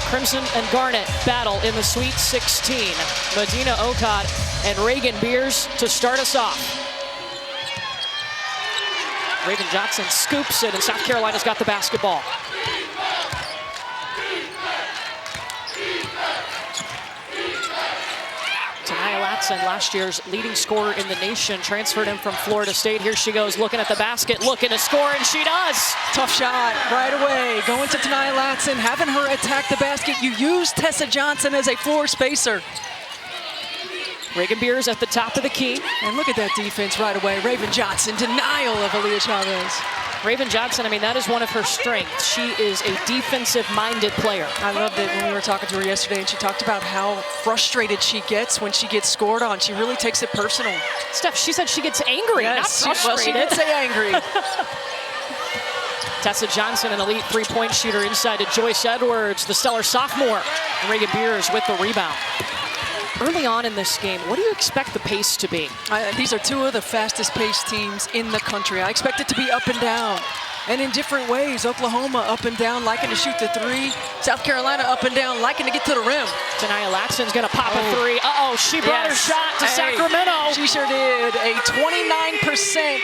Crimson and Garnet battle in the Sweet 16. Medina Okot and Reagan Beers to start us off. Raven Johnson scoops it, and South Carolina's got the basketball. Tanaya Latson, last year's leading scorer in the nation, transferred him from Florida State. Here she goes, looking at the basket, looking to score, and she does. Tough shot right away. Going to Tanaya Latson, having her attack the basket. You use Tessa Johnson as a floor spacer. Reagan Beers at the top of the key. And look at that defense right away. Raven Johnson, denial of Aaliyah Chavez. Raven Johnson, I mean, that is one of her strengths. She is a defensive-minded player. I loved it when we were talking to her yesterday, and she talked about how frustrated she gets when she gets scored on. She really takes it personal. Steph, she said she gets angry, yes, not frustrated. Well, she did say angry. Tessa Johnson, an elite three-point shooter, inside to Joyce Edwards, the stellar sophomore. And Reagan Beers with the rebound. Early on in this game, what do you expect the pace to be? These are two of the fastest paced teams in the country. I expect it to be up and down, and in different ways. Oklahoma up and down, liking to shoot the three. South Carolina up and down, liking to get to the rim. Tanaya Latson's gonna pop a three. Uh-oh, she brought her shot to Sacramento. She sure did. A 29%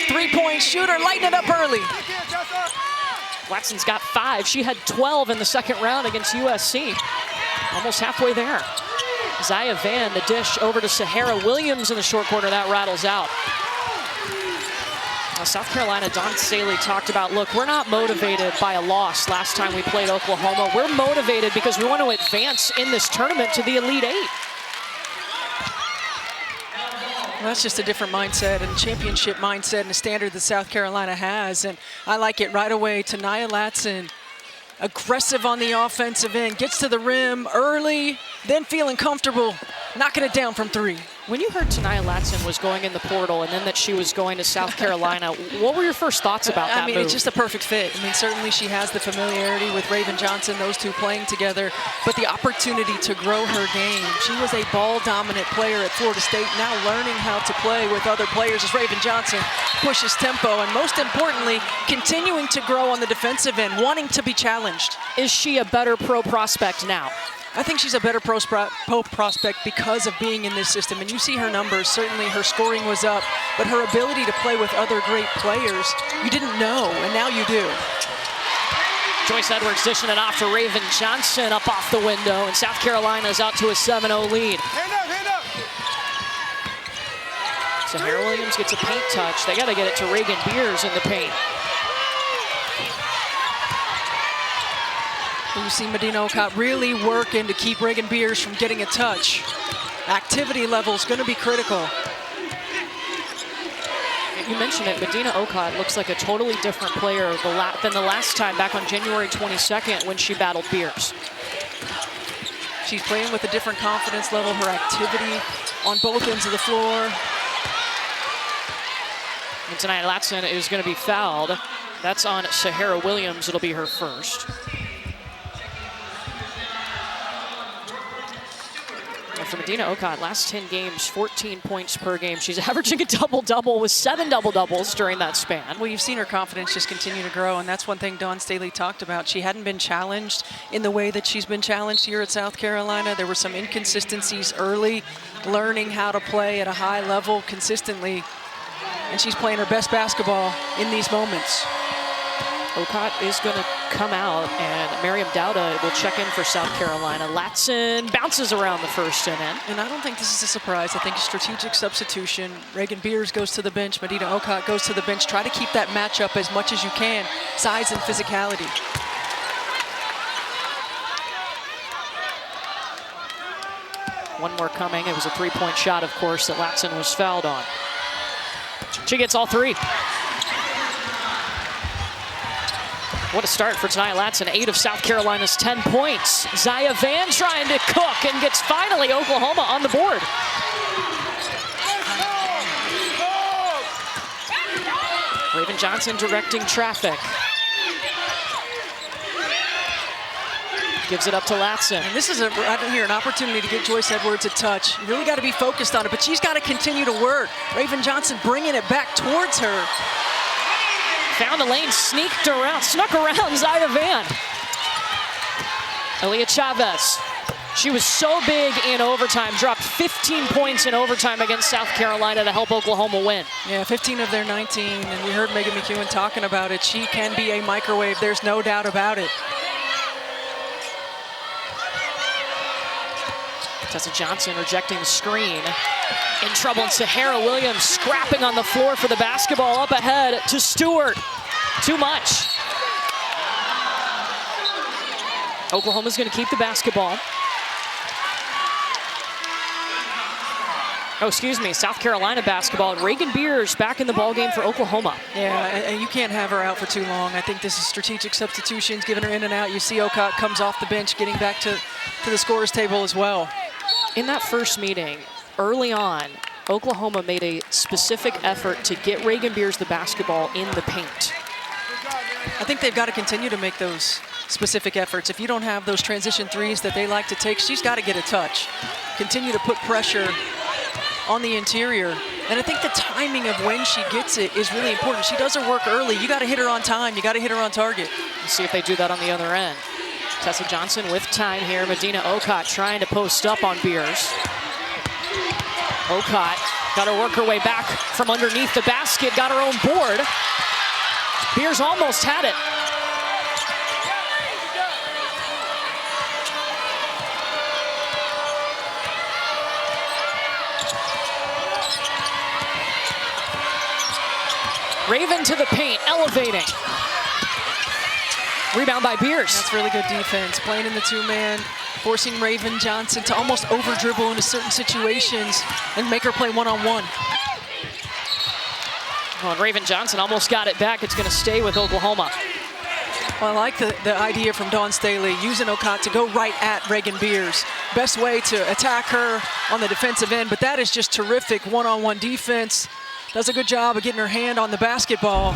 three-point shooter, lighting it up early. Watson's got 5. She had 12 in the second round against USC. Almost halfway there. Zaya Van, the dish over to Sahara Williams in the short corner. That rattles out. Now, South Carolina, Don Staley talked about, look, we're not motivated by a loss last time we played Oklahoma. We're motivated because we want to advance in this tournament to the Elite Eight. Well, that's just a different mindset and championship mindset and a standard that South Carolina has. And I like it right away. Tanaya Latson, aggressive on the offensive end, gets to the rim early, then feeling comfortable, knocking it down from 3. When you heard Tanaya Latson was going in the portal and then that she was going to South Carolina, what were your first thoughts about that move? It's just a perfect fit. I mean, certainly she has the familiarity with Raven Johnson, those two playing together, but the opportunity to grow her game. She was a ball-dominant player at Florida State, now learning how to play with other players as Raven Johnson pushes tempo, and most importantly, continuing to grow on the defensive end, wanting to be challenged. Is she a better pro prospect now? I think she's a better pro prospect because of being in this system. And you see her numbers, certainly her scoring was up, but her ability to play with other great players, you didn't know, and now you do. Joyce Edwards dishing it off to Raven Johnson up off the window, and South Carolina's out to a 7-0 lead. Hand up. Sahara Williams gets a paint touch. They got to get it to Reagan Beers in the paint. You see Medina Okot really working to keep Reagan Beers from getting a touch. Activity level is going to be critical. You mentioned it, Medina Okot looks like a totally different player than the last time back on January 22nd when she battled Beers. She's playing with a different confidence level, her activity on both ends of the floor. And tonight Latson is going to be fouled. That's on Sahara Williams. It'll be her first. For Medina Okot, last 10 games, 14 points per game. She's averaging a double-double with 7 double-doubles during that span. Well, you've seen her confidence just continue to grow, and that's one thing Dawn Staley talked about. She hadn't been challenged in the way that she's been challenged here at South Carolina. There were some inconsistencies early, learning how to play at a high level consistently, and she's playing her best basketball in these moments. Okot is going to come out, and Miriam Dowda will check in for South Carolina. Latson bounces around the first and in. And I don't think this is a surprise. I think a strategic substitution. Reagan Beers goes to the bench. Medina Okot goes to the bench. Try to keep that matchup as much as you can. Size and physicality. One more coming. It was a three-point shot, of course, that Latson was fouled on. She gets all 3. What a start for Tanaya Latson, 8 of South Carolina's 10 points. Zaya Van trying to cook and gets finally Oklahoma on the board. Raven Johnson directing traffic. Gives it up to Latson. And this is right here, an opportunity to get Joyce Edwards a touch. You really got to be focused on it, but she's got to continue to work. Raven Johnson bringing it back towards her. Found a lane, snuck around Zaya Van. Aaliyah Chavez. She was so big in overtime, dropped 15 points in overtime against South Carolina to help Oklahoma win. Yeah, 15 of their 19, and we heard Megan McEwen talking about it. She can be a microwave, there's no doubt about it. Tessa Johnson rejecting the screen. In trouble, and Sahara Williams scrapping on the floor for the basketball. Up ahead to Stewart. Too much. Oklahoma's going to keep the basketball. Oh, excuse me, South Carolina basketball. Reagan Beers back in the ballgame for Oklahoma. Yeah, and you can't have her out for too long. I think this is strategic substitutions, giving her in and out. You see Ocott comes off the bench, getting back to the scorer's table as well. In that first meeting, early on, Oklahoma made a specific effort to get Reagan Beers the basketball in the paint. I think they've got to continue to make those specific efforts. If you don't have those transition threes that they like to take, she's got to get a touch. Continue to put pressure on the interior. And I think the timing of when she gets it is really important. She does her work early. You got to hit her on time. You got to hit her on target. Let's see if they do that on the other end. Tessa Johnson with time here. Medina Ocott trying to post up on Beers. Ocott got to work her way back from underneath the basket, got her own board. Beers almost had it. Raven to the paint, elevating. Rebound by Beers. That's really good defense. Playing in the two-man, forcing Raven Johnson to almost over-dribble into certain situations and make her play one-on-one. Well, and Raven Johnson almost got it back. It's going to stay with Oklahoma. Well, I like the idea from Dawn Staley, using Ocott to go right at Reagan Beers. Best way to attack her on the defensive end, but that is just terrific one-on-one defense. Does a good job of getting her hand on the basketball.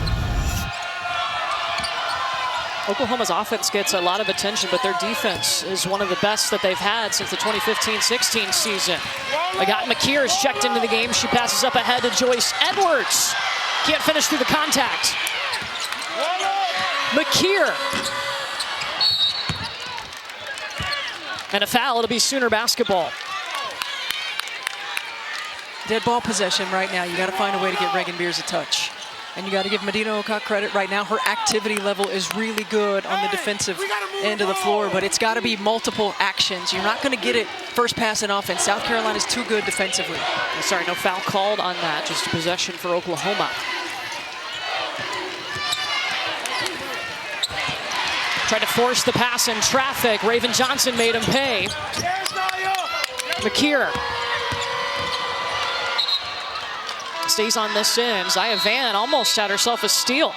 Oklahoma's offense gets a lot of attention, but their defense is one of the best that they've had since the 2015-16 season. Agat McKeer is checked into the game. She passes up ahead to Joyce Edwards. Can't finish through the contact. McKeer. And a foul, it'll be Sooner basketball. Dead ball possession right now. You got to find a way to get Reagan Beers a touch. And you got to give Medina Ocott credit right now. Her activity level is really good on the defensive end of the floor, but it's got to be multiple actions. You're not going to get it first pass in offense. South Carolina's too good defensively. Sorry, no foul called on that, just a possession for Oklahoma. Tried to force the pass in traffic. Raven Johnson made him pay. McKeer stays on this end. Zaya Van almost had herself a steal.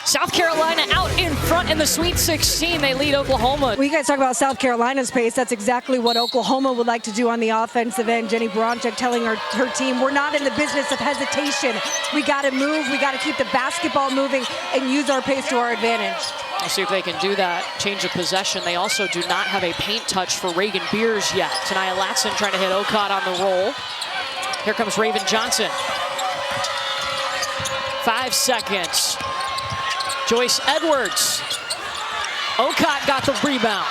South Carolina out in front in the Sweet 16. They lead Oklahoma. We guys talk about South Carolina's pace. That's exactly what Oklahoma would like to do on the offensive end. Jenny Bronchek telling her team, we're not in the business of hesitation. We got to move. We got to keep the basketball moving and use our pace to our advantage. We'll see if they can do that. Change of possession. They also do not have a paint touch for Reagan Beers yet. Tanaya Latson trying to hit Ocott on the roll. Here comes Raven Johnson. 5 seconds. Joyce Edwards. Ocott got the rebound.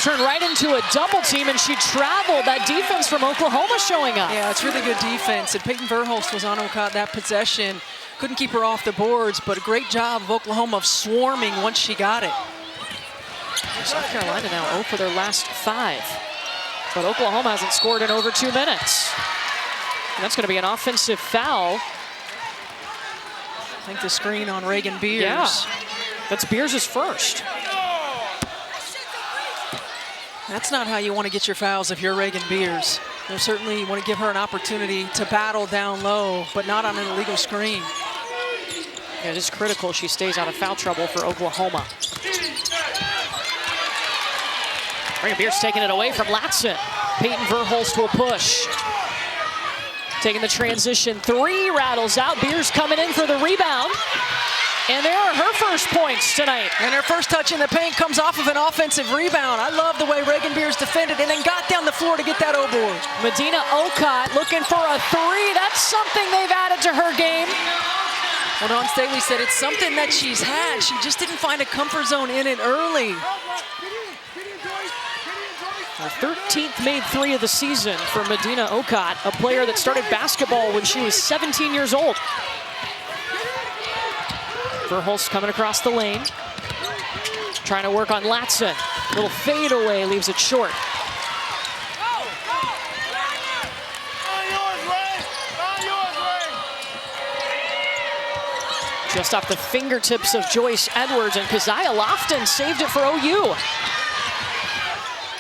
Turned right into a double team, and she traveled. That defense from Oklahoma showing up. Yeah, it's really good defense. And Peyton Verhulst was on Ocott that possession. Couldn't keep her off the boards, but a great job of Oklahoma of swarming once she got it. South Carolina now 0 for their last 5. But Oklahoma hasn't scored in over 2 minutes. And that's going to be an offensive foul. I think the screen on Reagan Beers. Yeah, that's Beers' first. That's not how you want to get your fouls if you're Reagan Beers. You certainly want to give her an opportunity to battle down low, but not on an illegal screen. Yeah, it is critical she stays out of foul trouble for Oklahoma. Reagan Beers taking it away from Latson. Peyton Verhulst will push. Taking the transition 3, rattles out. Beers coming in for the rebound. And there are her first points tonight. And her first touch in the paint comes off of an offensive rebound. I love the way Reagan Beers defended and then got down the floor to get that O-board. Medina Ocott looking for a 3. That's something they've added to her game. Well, Dawn Staley said it's something that she's had. She just didn't find a comfort zone in it early. Her 13th made three of the season for Medina Okot, a player that started basketball when she was 17 years old. Verhulst coming across the lane. Trying to work on Latson. Little fade away, leaves it short. Just off the fingertips of Joyce Edwards, and Keziah Lofton saved it for OU.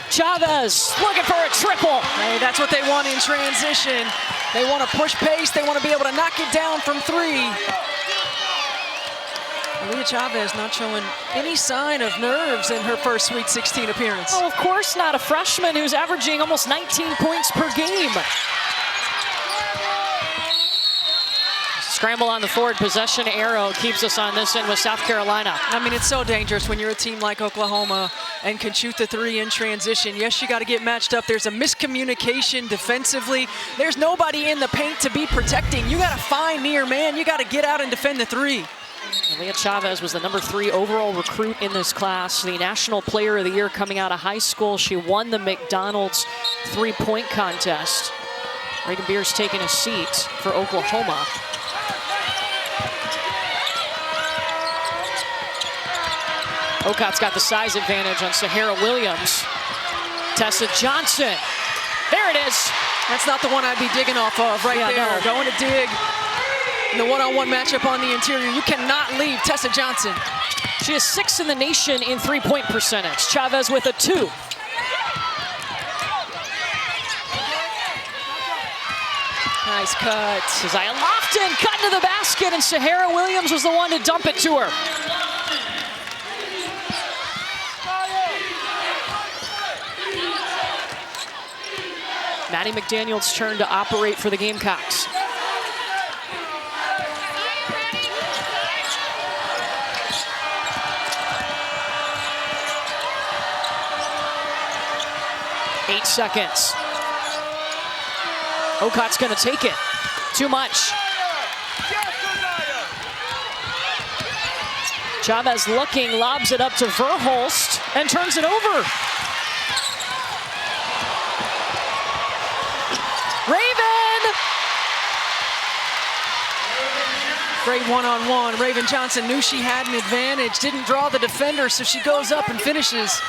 Chavez looking for a triple. Hey, that's what they want in transition. They want to push pace. They want to be able to knock it down from three. Aaliyah Chavez not showing any sign of nerves in her first Sweet 16 appearance. Oh, of course not. A freshman who's averaging almost 19 points per game. Scramble on the forward possession arrow keeps us on this end with South Carolina. I mean, it's so dangerous when you're a team like Oklahoma and can shoot the three in transition. Yes, you got to get matched up. There's a miscommunication defensively. There's nobody in the paint to be protecting. You got to find near man. You got to get out and defend the three. Aaliyah Chavez was the #3 overall recruit in this class, the National Player of the Year coming out of high school. She won the McDonald's three-point contest. Reagan Beers taking a seat for Oklahoma. Okot's got the size advantage on Sahara Williams. Tessa Johnson. There it is. That's not the one I'd be digging off of right there. No. Going to dig in the one-on-one matchup on the interior. You cannot leave Tessa Johnson. She is 6th in the nation in three-point percentage. Chavez with a 2. Nice cut. Keziah Lofton cut into the basket, and Sahara Williams was the one to dump it to her. Maddie McDaniel's turn to operate for the Gamecocks. Eight seconds. Okot's gonna take it. Too much. Chavez looking, lobs it up to Verhulst, and turns it over. Raven! Great one-on-one. Raven Johnson knew she had an advantage, didn't draw the defender, so she goes up and finishes.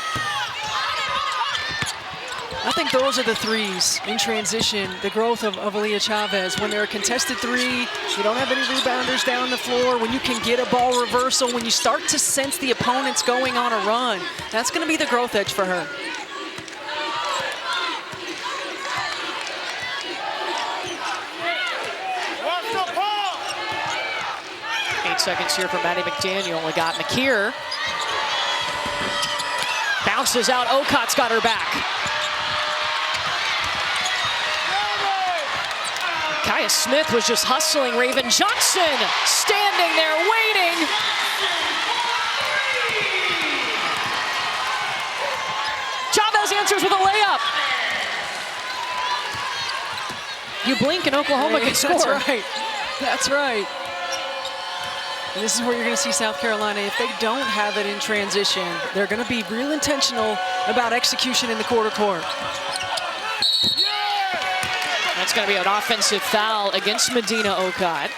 I think those are the threes in transition, the growth of Aaliyah Chavez. When they're a contested three, you don't have any rebounders down the floor, when you can get a ball reversal, when you start to sense the opponent's going on a run, that's going to be the growth edge for her. 8 seconds here for Maddie McDaniel. We got McKeer. Bounces out. Okot's got her back. Kaya Smith was just hustling Raven Johnson, standing there waiting. Chavez answers with a layup. You blink and Oklahoma can score. That's right. That's right. And this is where you're going to see South Carolina. If they don't have it in transition, they're going to be real intentional about execution in the quarter court. That's going to be an offensive foul against Medina Okot.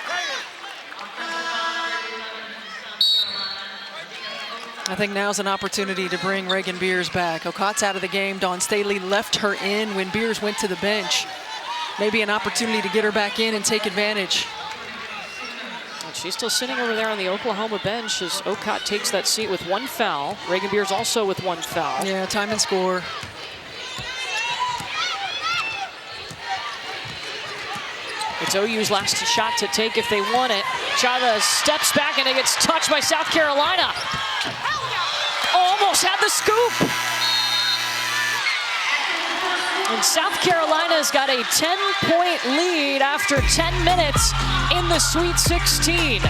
I think now's an opportunity to bring Reagan Beers back. Okot's out of the game. Dawn Staley left her in when Beers went to the bench. Maybe an opportunity to get her back in and take advantage. And she's still sitting over there on the Oklahoma bench as Okot takes that seat with 1 foul. Reagan Beers also with 1 foul. Yeah, time and score. It's OU's last shot to take if they want it. Chavez steps back and it gets touched by South Carolina. Almost had the scoop. And South Carolina's got a 10-point lead after 10 minutes in the Sweet 16.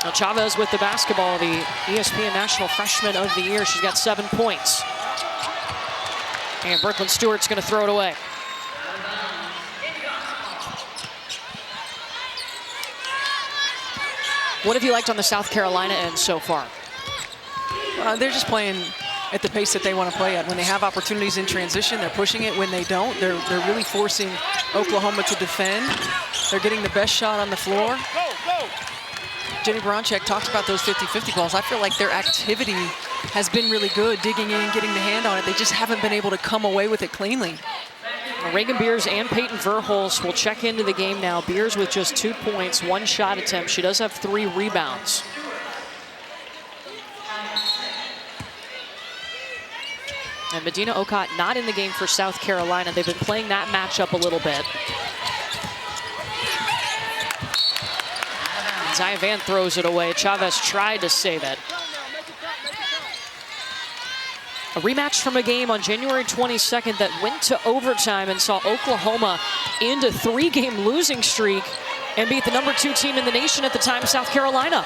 Now Chavez with the basketball, the ESPN National Freshman of the Year. She's got 7 points. And Brooklyn Stewart's gonna throw it away. What have you liked on the South Carolina end so far? They're just playing at the pace that they want to play at. When they have opportunities in transition, they're pushing it. When they don't, they're really forcing Oklahoma to defend. They're getting the best shot on the floor. Jenny Bronchek talked about those 50-50 balls. I feel like their activity has been really good, digging in, getting the hand on it. They just haven't been able to come away with it cleanly. Reagan Beers and Peyton Verhulst will check into the game now. Beers with just 2 points, 1 shot attempt. She does have 3 rebounds. And Medina Okot not in the game for South Carolina. They've been playing that matchup a little bit. Zaya Van throws it away. Chavez tried to save it. A rematch from a game on January 22nd that went to overtime and saw Oklahoma into 3-game losing streak and beat the #2 team in the nation at the time, South Carolina.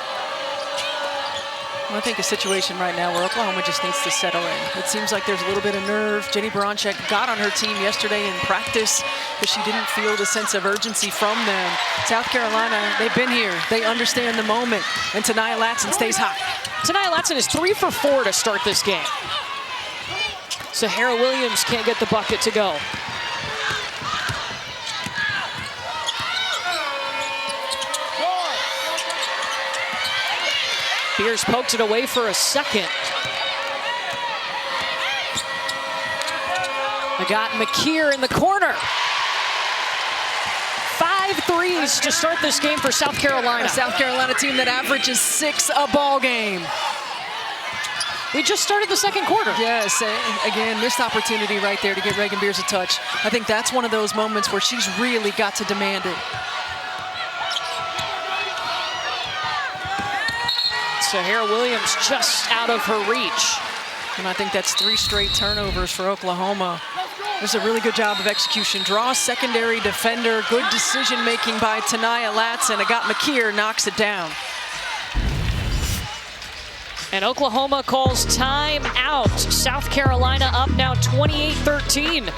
I think a situation right now where Oklahoma just needs to settle in. It seems like there's a little bit of nerve. Jenny Bronchek got on her team yesterday in practice because she didn't feel the sense of urgency from them. South Carolina, they've been here. They understand the moment. And Tanaya Latson stays hot. Tanaya Latson is 3 for 4 to start this game. Sahara Williams can't get the bucket to go. Beers poked it away for a second. They got McKeer in the corner. 5 threes to start this game for South Carolina. A South Carolina team that averages 6 a ball game. We just started the second quarter. Yes, again, missed opportunity right there to get Reagan Beers a touch. I think that's one of those moments where she's really got to demand it. Sahara Williams just out of her reach. And I think that's 3 straight turnovers for Oklahoma. This is a really good job of execution. Draw secondary defender, good decision-making by Tanaya Latson. Agat McKeer knocks it down. And Oklahoma calls time out. South Carolina up now 28-13.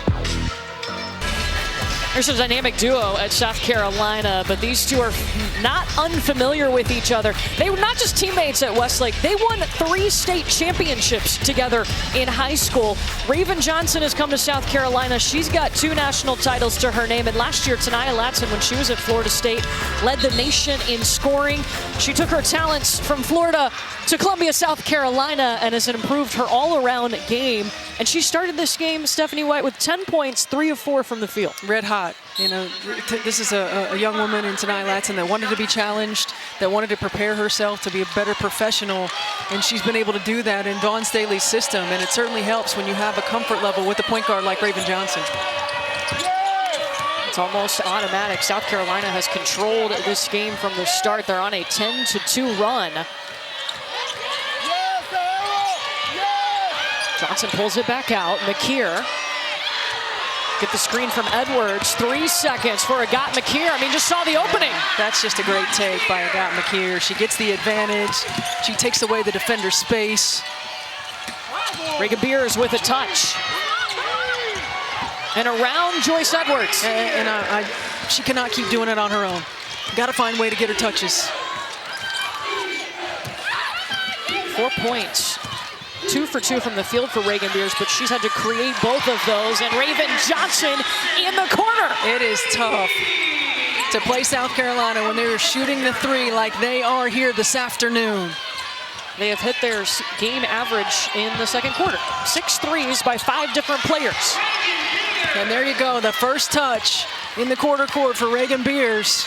There's a dynamic duo at South Carolina, but these two are not unfamiliar with each other. They were not just teammates at Westlake. They won 3 state championships together in high school. Raven Johnson has come to South Carolina. She's got 2 national titles to her name. And last year, Tanaya Latson, when she was at Florida State, led the nation in scoring. She took her talents from Florida to Columbia, South Carolina, and has improved her all-around game. And she started this game, Stephanie White, with 10 points, 3 of 4 from the field. Red hot. You know, this is a young woman in Tanaya Latson that wanted to be challenged, that wanted to prepare herself to be a better professional, and she's been able to do that in Dawn Staley's system, and it certainly helps when you have a comfort level with a point guard like Raven Johnson. It's almost automatic. South Carolina has controlled this game from the start. They're on a 10-2 run. Johnson pulls it back out. McKeer. Get the screen from Edwards. 3 seconds for Agat McKeer. I mean, just saw the opening. That's just a great take by Agat McKeer. She gets the advantage. She takes away the defender's space. Reagan Beers with a touch. And around Joyce Edwards. And she cannot keep doing it on her own. Got to find a way to get her touches. 4 points. 2 for 2 from the field for Reagan Beers, but she's had to create both of those. And Raven Johnson in the corner. It is tough to play South Carolina when they're shooting the 3 like they are here this afternoon. They have hit their game average in the second quarter. 6 threes by 5 different players. And there you go, the first touch in the quarter court for Reagan Beers.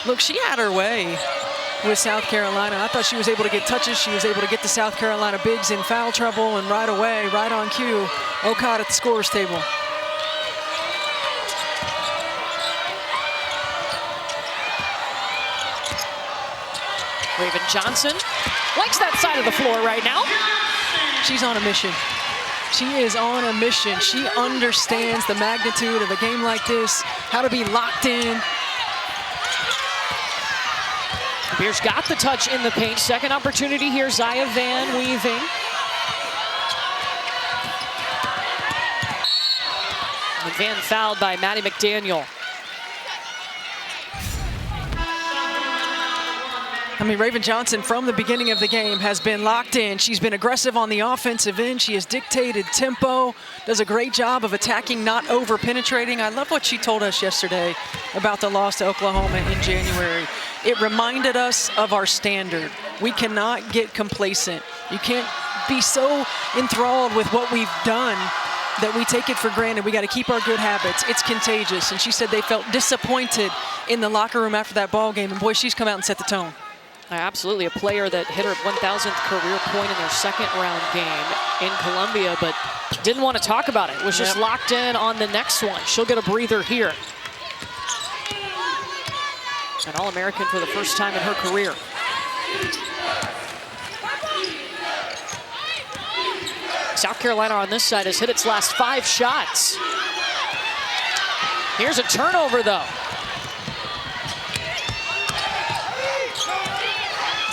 Look, she had her way with South Carolina. I thought she was able to get touches. She was able to get the South Carolina bigs in foul trouble, and right away, right on cue, Okot at the scorer's table. Raven Johnson likes that side of the floor right now. She's on a mission. She is on a mission. She understands the magnitude of a game like this, how to be locked in. Beers got the touch in the paint. Second opportunity here, Zaya Van weaving. And Van fouled by Maddie McDaniel. I mean, Raven Johnson from the beginning of the game has been locked in. She's been aggressive on the offensive end. She has dictated tempo, does a great job of attacking, not over-penetrating. I love what she told us yesterday about the loss to Oklahoma in January. It reminded us of our standard. We cannot get complacent. You can't be so enthralled with what we've done that we take it for granted. We got to keep our good habits. It's contagious. And she said they felt disappointed in the locker room after that ball game. And boy, she's come out and set the tone. Absolutely, a player that hit her 1,000th career point in their second round game in Columbia, but didn't want to talk about it. Was just locked in on the next one. She'll get a breather here. An All-American for the first time in her career. South Carolina on this side has hit its last 5 shots. Here's a turnover, though.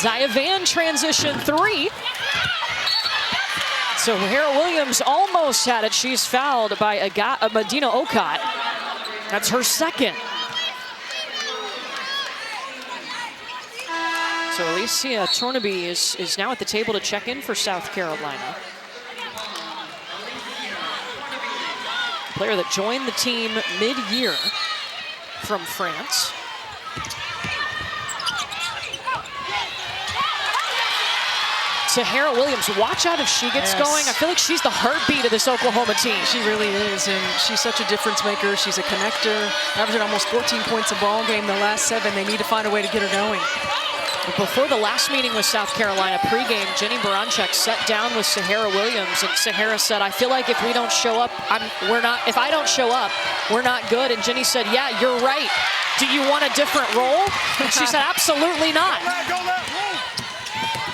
Zaya Van transition 3. So Hera Williams almost had it. She's fouled by Medina Okot. That's her second. So Alicia Tornaby is now at the table to check in for South Carolina. Player that joined the team mid-year from France. Sahara Williams, watch out if she gets going. I feel like she's the heartbeat of this Oklahoma team. She really is, and she's such a difference maker. She's a connector, averaging almost 14 points a ball game the last 7. They need to find a way to get her going. But before the last meeting with South Carolina pregame, Jenny Baranchuk sat down with Sahara Williams, and Sahara said, I feel like if we don't show up, if I don't show up, we're not good. And Jenny said, yeah, you're right. Do you want a different role? And she said, absolutely not.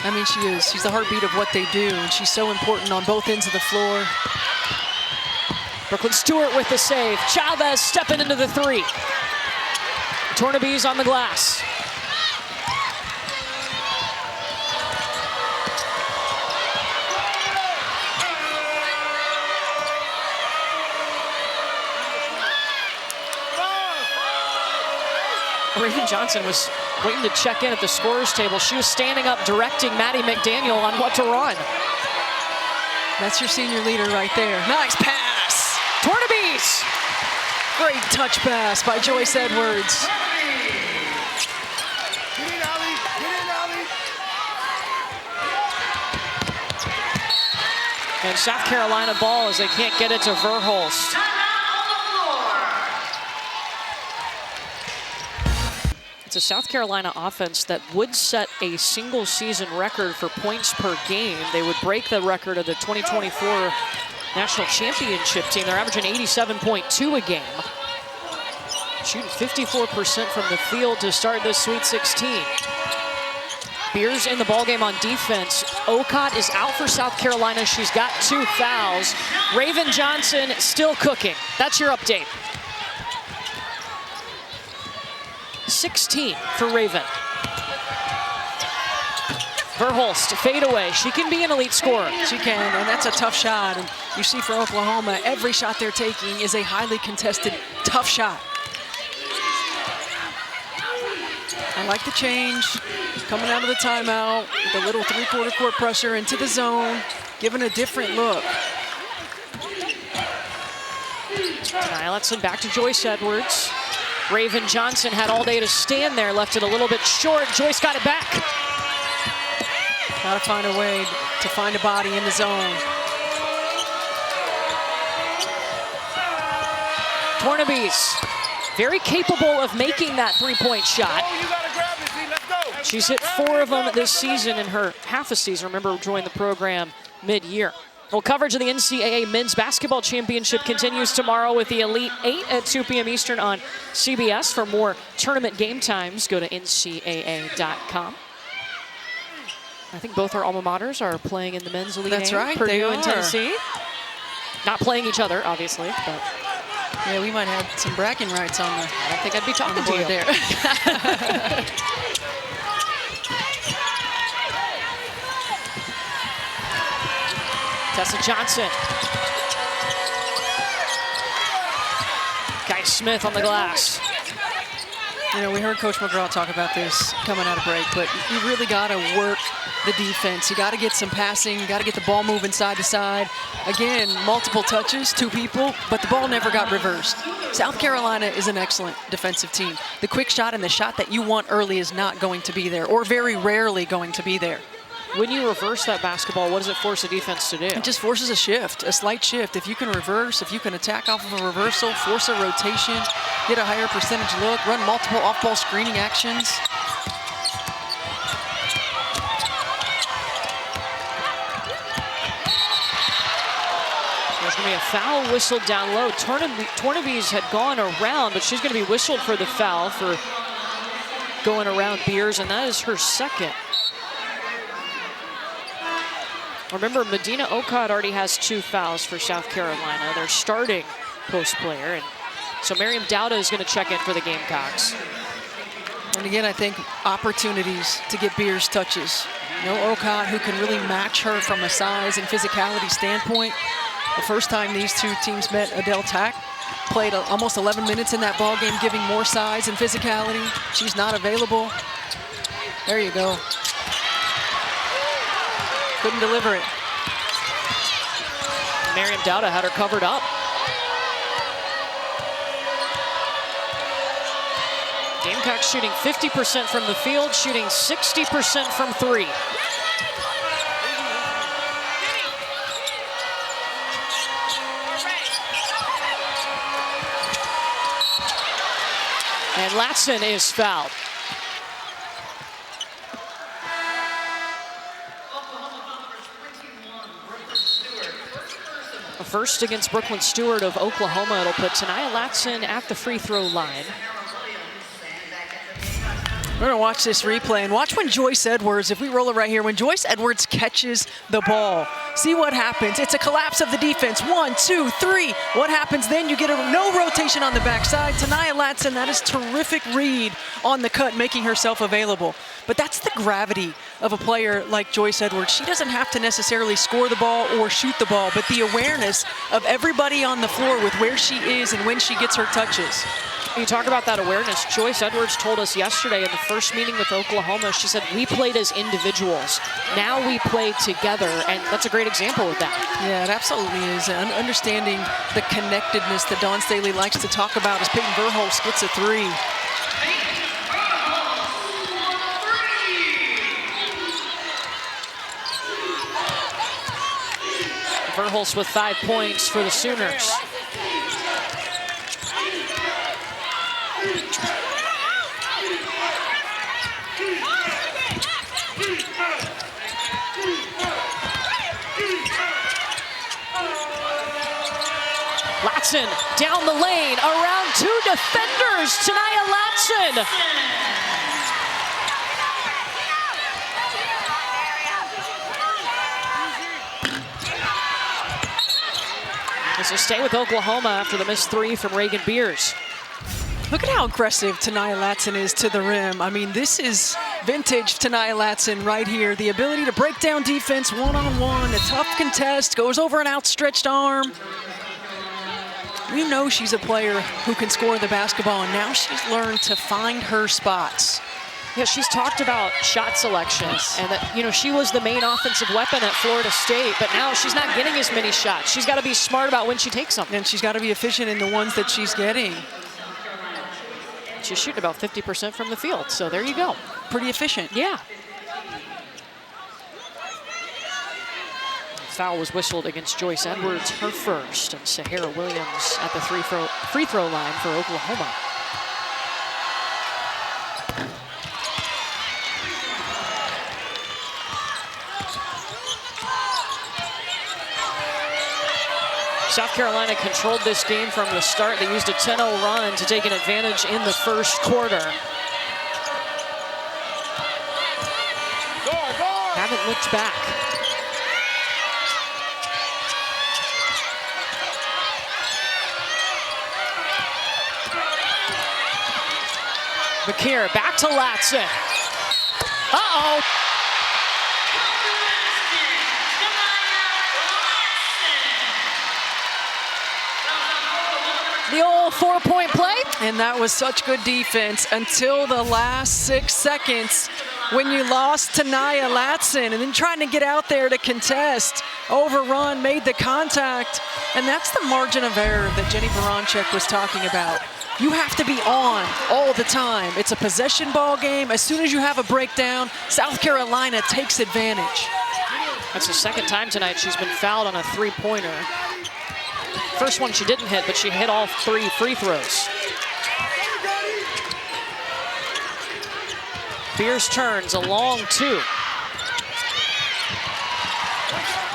I mean, she is. She's the heartbeat of what they do, and she's so important on both ends of the floor. Brooklyn Stewart with the save. Chavez stepping into the 3. Tornaby's on the glass. Raven Johnson was waiting to check in at the scorer's table. She was standing up directing Maddie McDaniel on what to run. That's your senior leader right there. Nice pass. Tornaby's. Great touch pass by Joyce Edwards. And South Carolina ball as they can't get it to Verhulst. It's a South Carolina offense that would set a single season record for points per game. They would break the record of the 2024 National Championship team. They're averaging 87.2 a game. Shooting 54% from the field to start this Sweet 16. Beers in the ballgame on defense. Okot is out for South Carolina. She's got 2 fouls. Raven Johnson still cooking. That's your update. 16 for Raven. Verhulst, fadeaway. She can be an elite scorer. She can, and that's a tough shot. And you see for Oklahoma, every shot they're taking is a highly contested, tough shot. I like the change. Coming out of the timeout with a little 3/4 court pressure into the zone, giving a different look. Nyletson back to Joyce Edwards. Raven Johnson had all day to stand there, left it a little bit short. Joyce got it back. Gotta find a way to find a body in the zone. Tornaby's very capable of making that 3-point shot. She's hit 4 of them this season in her half a season. Remember, joined the program mid-year. Well, coverage of the NCAA Men's Basketball Championship continues tomorrow with the Elite 8 at 2 p.m. Eastern on CBS. For more tournament game times, go to ncaa.com. I think both our alma maters are playing in the Men's Elite 8. That's right, Purdue they and are. Tennessee. Not playing each other, obviously, but yeah, we might have some bragging rights on the. I don't think I'd be talking to you there. Tessa Johnson. Kai Smith on the glass. You know, we heard Coach McGraw talk about this coming out of break, but you really got to work the defense. You got to get some passing. You got to get the ball moving side to side. Again, multiple touches, 2 people, but the ball never got reversed. South Carolina is an excellent defensive team. The quick shot and the shot that you want early is not going to be there, or very rarely going to be there. When you reverse that basketball, what does it force the defense to do? It just forces a shift, a slight shift. If you can reverse, if you can attack off of a reversal, force a rotation, get a higher percentage look, run multiple off-ball screening actions. There's going to be a foul whistled down low. Tornabees had gone around, but she's going to be whistled for the foul for going around Beers, and that is her second. Remember, Medina Okad already has 2 fouls for South Carolina. Their starting post player. And so Miriam Dowda is going to check in for the Gamecocks. And again, I think opportunities to get Beers touches. No Okad who can really match her from a size and physicality standpoint. The first time these 2 teams met, Adele Tack played almost 11 minutes in that ball game, giving more size and physicality. She's not available. There you go. Couldn't deliver it. Miriam Dowda had her covered up. Gamecocks shooting 50% from the field, shooting 60% from 3. And Latson is fouled. A first against Brooklyn Stewart of Oklahoma. It'll put Tanaya Latson at the free throw line. We're going to watch this replay and watch when Joyce Edwards, if we roll it right here, when Joyce Edwards catches the ball. See what happens. It's a collapse of the defense. 1, 2, 3. What happens then? You get no rotation on the backside. Tanaya Latson, that is terrific read on the cut, making herself available. But that's the gravity of a player like Joyce Edwards. She doesn't have to necessarily score the ball or shoot the ball, but the awareness of everybody on the floor with where she is and when she gets her touches. You talk about that awareness. Joyce Edwards told us yesterday in the first meeting with Oklahoma, she said, we played as individuals. Now we play together, and that's a great example of that. Yeah, it absolutely is. And understanding the connectedness that Dawn Staley likes to talk about as Peyton Verhulst gets a 3. Verhulst with 5 points for the Sooners. Latson down the lane, around 2 defenders. Tanaya Latson. So stay with Oklahoma after the missed 3 from Reagan Beers. Look at how aggressive Tanaya Latson is to the rim. I mean, this is vintage Tanaya Latson right here. The ability to break down defense one-on-one, a tough contest, goes over an outstretched arm. We know she's a player who can score the basketball, and now she's learned to find her spots. Yeah, she's talked about shot selection, and that, you know, she was the main offensive weapon at Florida State, but now she's not getting as many shots. She's got to be smart about when she takes them. And she's got to be efficient in the ones that she's getting. She's shooting about 50% from the field, so there you go. Pretty efficient. Yeah. Foul was whistled against Joyce Edwards, her first, and Sahara Williams at the free throw line for Oklahoma. South Carolina controlled this game from the start. They used a 10-0 run to take an advantage in the first quarter. Haven't looked back. McKeer back to Latson. Uh-oh. The old 4-point play. And that was such good defense until the last 6 seconds when you lost to Nia Latson and then trying to get out there to contest, overrun, made the contact. And that's the margin of error that Jenny Baranczyk was talking about. You have to be on all the time. It's a possession ball game. As soon as you have a breakdown, South Carolina takes advantage. That's the second time tonight she's been fouled on a three-pointer. First one she didn't hit, but she hit all 3 free throws. Beers turns a long 2.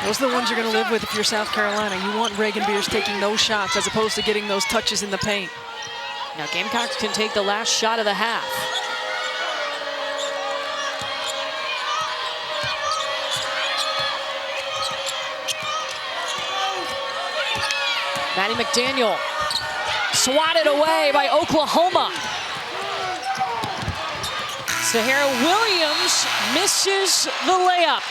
Those are the ones you're going to live with if you're South Carolina. You want Reagan Beers taking those shots as opposed to getting those touches in the paint. Now Gamecocks can take the last shot of the half. Maddie McDaniel swatted away by Oklahoma. Sahara Williams misses the layup.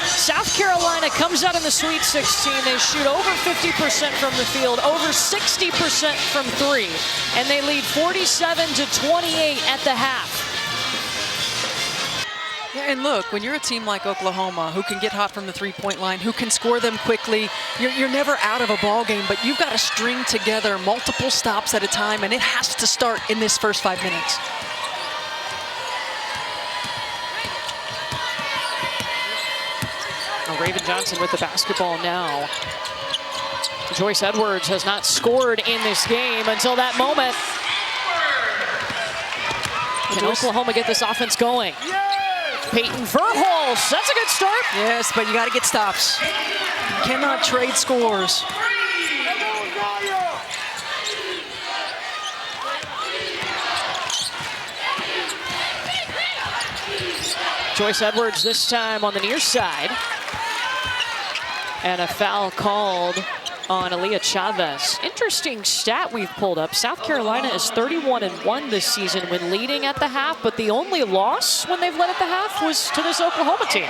South Carolina comes out in the Sweet 16. They shoot over 50% from the field, over 60% from 3, and they lead 47-28 at the half. Yeah, and look, when you're a team like Oklahoma who can get hot from the three-point line, who can score them quickly, you're never out of a ball game, but you've got to string together multiple stops at a time, and it has to start in this first 5 minutes. Raven Johnson with the basketball now. Joyce Edwards has not scored in this game until that moment. Can Oklahoma get this offense going? Peyton Verhulst, that's a good start. Yes, but you got to get stops. You cannot trade scores. Joyce Edwards this time on the near side. And a foul called on Aaliyah Chavez. Interesting stat we've pulled up. South Carolina is 31-1 this season when leading at the half, but the only loss when they've led at the half was to this Oklahoma team.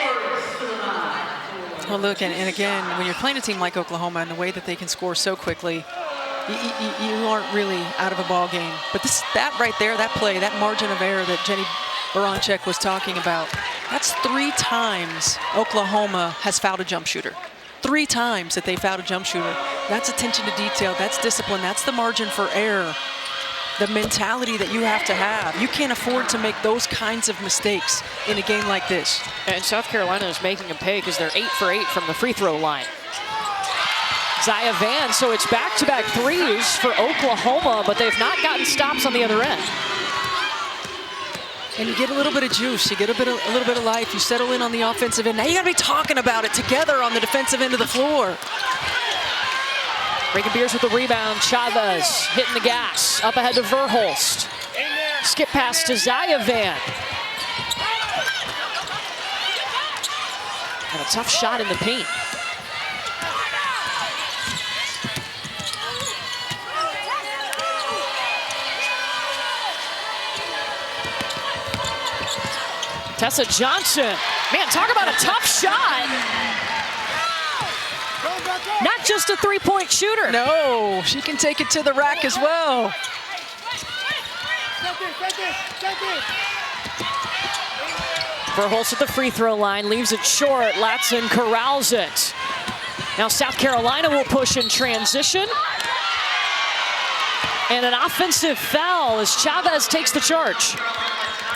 Well, look, and again, when you're playing a team like Oklahoma and the way that they can score so quickly, you aren't really out of a ball game. But that right there, that play, that margin of error that Jenny Baranczyk was talking about, that's 3 times Oklahoma has fouled a jump shooter. 3 times that they fouled a jump shooter. That's attention to detail, that's discipline, that's the margin for error, the mentality that you have to have. You can't afford to make those kinds of mistakes in a game like this. And South Carolina is making them pay because they're 8 for 8 from the free throw line. Zaya Van, so it's back-to-back threes for Oklahoma, but they've not gotten stops on the other end. And you get a little bit of juice, you get a little bit of life, you settle in on the offensive end. Now you gotta be talking about it together on the defensive end of the floor. Reagan Beers with the rebound, Chavez hitting the gas, up ahead to Verhulst. Skip pass to Zaya Van. And a tough shot in the paint. Tessa Johnson, man, talk about a tough shot. Not just a three-point shooter. No, she can take it to the rack as well. Verhulst at the free throw line, leaves it short. Latson corrals it. Now South Carolina will push in transition. And an offensive foul as Chavez takes the charge.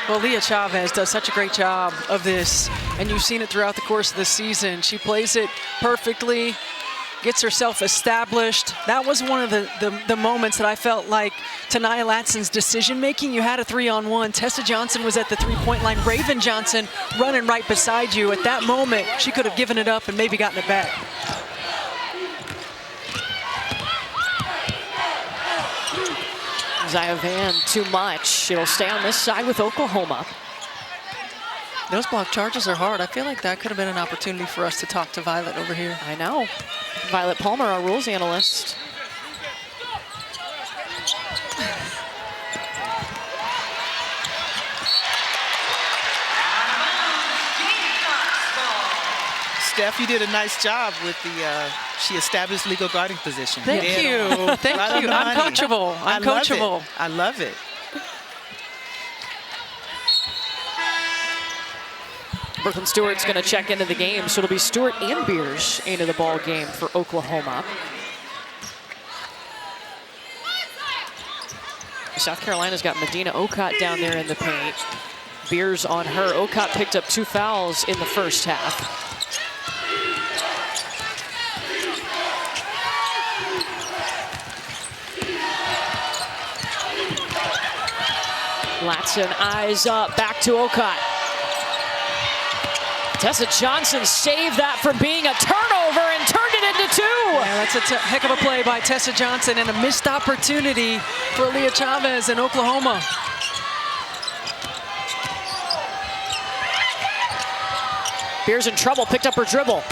Well, Leah Chavez does such a great job of this, and you've seen it throughout the course of the season. She plays it perfectly, gets herself established. That was one of the moments that I felt like Nia Latson's decision-making. You had a 3-on-1. Tessa Johnson was at the three-point line. Raven Johnson running right beside you. At that moment, she could have given it up and maybe gotten it back. Zaya Van, too much. It'll stay on this side with Oklahoma. Those block charges are hard. I feel like that could have been an opportunity for us to talk to Violet over here. I know. Violet Palmer, our rules analyst. Steph, you did a nice job with the, she established legal guarding position. Thank you. Thank you. I'm coachable. I'm coachable. I love it. Brooklyn Stewart's going to check into the game, so it'll be Stewart and Beers into the ball game for Oklahoma. South Carolina's got Medina Okot down there in the paint. Beers on her. Okot picked up 2 fouls in the first half. Latson eyes up, back to Okot. Tessa Johnson saved that from being a turnover and turned it into 2. Yeah, that's a heck of a play by Tessa Johnson and a missed opportunity for Aaliyah Chavez in Oklahoma. Beers in trouble, picked up her dribble.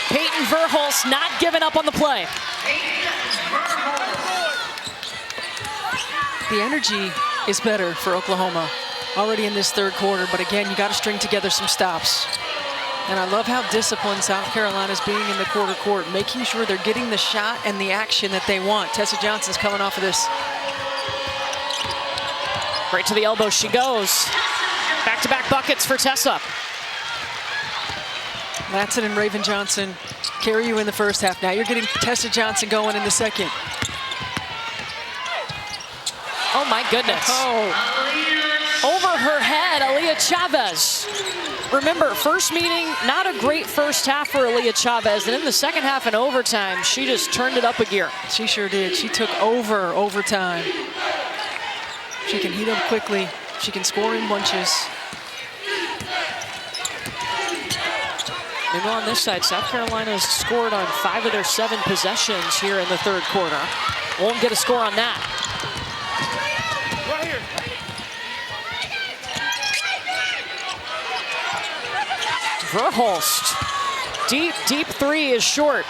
Peyton Verhulst not giving up on the play. The energy is better for Oklahoma already in this third quarter, but again, you got to string together some stops. And I love how disciplined South Carolina is being in the quarter court, making sure they're getting the shot and the action that they want. Tessa Johnson's coming off of this. Right to the elbow she goes. Back-to-back buckets for Tessa. Latson and Raven Johnson carry you in the first half. Now you're getting Tessa Johnson going in the second. Oh my goodness. Over her head, Aaliyah Chavez. Remember, first meeting, not a great first half for Aaliyah Chavez. And in the second half in overtime, she just turned it up a gear. She sure did. She took over overtime. She can heat up quickly. She can score in bunches. Meanwhile, on this side, South Carolina's scored on 5 of their 7 possessions here in the third quarter. Won't get a score on that. Verhulst. Deep 3 is short.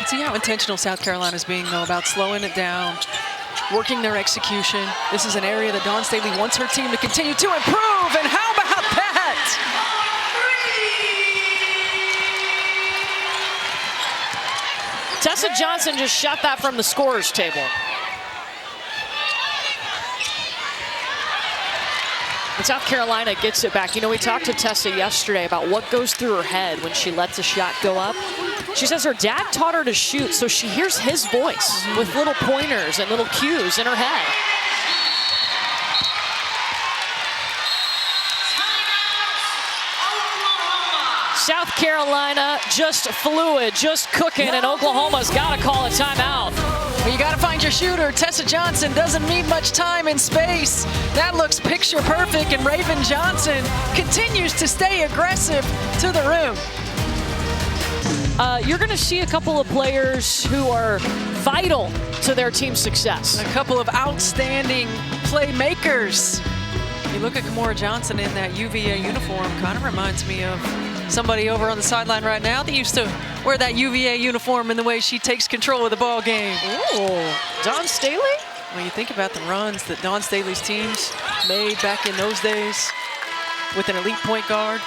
See how intentional South Carolina's being, though, about slowing it down, working their execution. This is an area that Dawn Staley wants her team to continue to improve, and how about that? Tessa Johnson just shot that from the scorer's table. And South Carolina gets it back. You know, we talked to Tessa yesterday about what goes through her head when she lets a shot go up. She says her dad taught her to shoot, so she hears his voice with little pointers and little cues in her head. South Carolina just fluid, just cooking, and Oklahoma's got to call a timeout. Well, you got to find your shooter. Tessa Johnson doesn't need much time and space. That looks picture perfect, and Raven Johnson continues to stay aggressive to the rim. You're going to see a couple of players who are vital to their team's success. A couple of outstanding playmakers. You look at Kamora Johnson in that UVA uniform, kind of reminds me of somebody over on the sideline right now that used to wear that UVA uniform in the way she takes control of the ball game. Ooh, Dawn Staley? When you think about the runs that Dawn Staley's teams made back in those days with an elite point guard.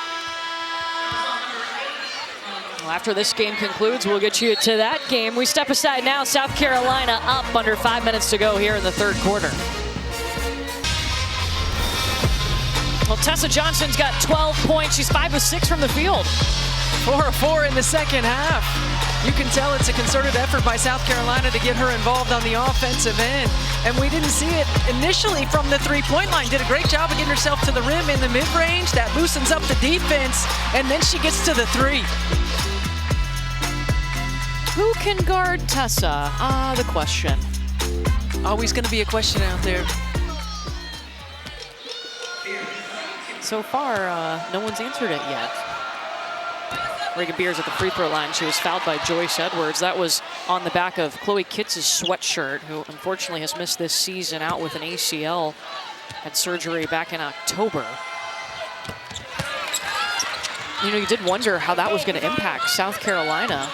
Well, after this game concludes, we'll get you to that game. We step aside now. South Carolina up under 5 minutes to go here in the third quarter. Well, Tessa Johnson's got 12 points. She's 5 of 6 from the field. 4 of 4 in the second half. You can tell it's a concerted effort by South Carolina to get her involved on the offensive end. And we didn't see it initially from the three-point line. Did a great job of getting herself to the rim in the mid-range. That loosens up the defense, and then she gets to the 3. Who can guard Tessa? The question. Always going to be a question out there. So far, no one's answered it yet. Reagan Beers at the free throw line. She was fouled by Joyce Edwards. That was on the back of Chloe Kitts' sweatshirt, who unfortunately has missed this season out with an ACL. Had surgery back in October. You know, you did wonder how that was going to impact South Carolina.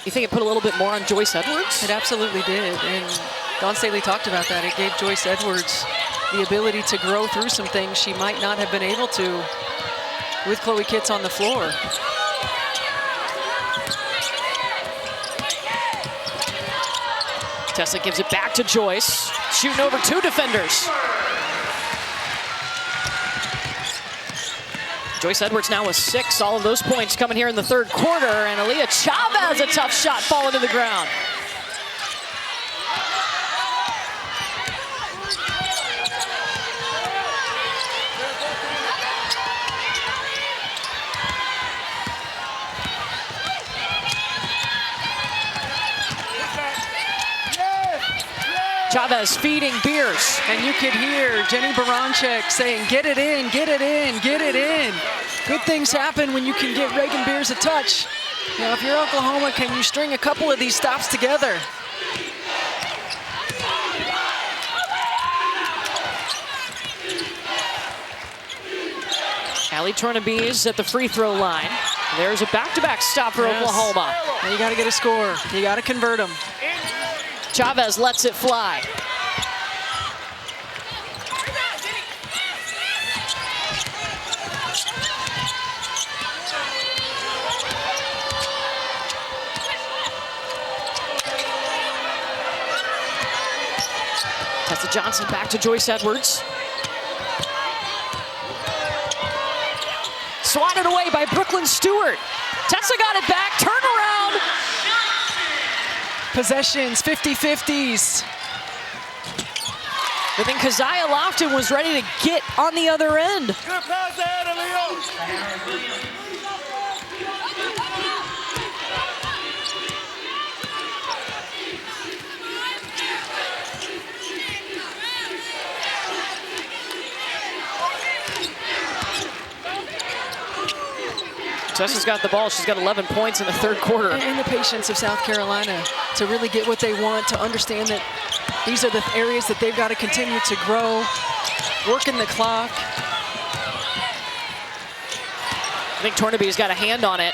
You think it put a little bit more on Joyce Edwards? It absolutely did, and Dawn Staley talked about that. It gave Joyce Edwards the ability to grow through some things she might not have been able to with Chloe Kitts on the floor. Tessa gives it back to Joyce, shooting over 2 defenders. Joyce Edwards now with 6, all of those points coming here in the third quarter, and Aaliyah Chavez, a tough shot falling to the ground. Chavez feeding Beers. And you could hear Jenny Baranczyk saying, get it in, get it in, get it in. Good things happen when you can get Reagan Beers a touch. You know, if you're Oklahoma, can you string a couple of these stops together? Allie Tornabez at the free throw line. There's a back-to-back stop for Oklahoma. And you got to get a score. You got to convert them. Chavez lets it fly. Tessa Johnson back to Joyce Edwards. Swatted away by Brooklyn Stewart. Tessa got it back, turnaround. Possessions, 50-50s. But then Keziah Lofton was ready to get on the other end. Good pass ahead, Aaliyah. Tessa's got the ball. She's got 11 points in the third quarter. And the patience of South Carolina to really get what they want, to understand that these are the areas that they've got to continue to grow, working the clock. I think Tornaby's got a hand on it.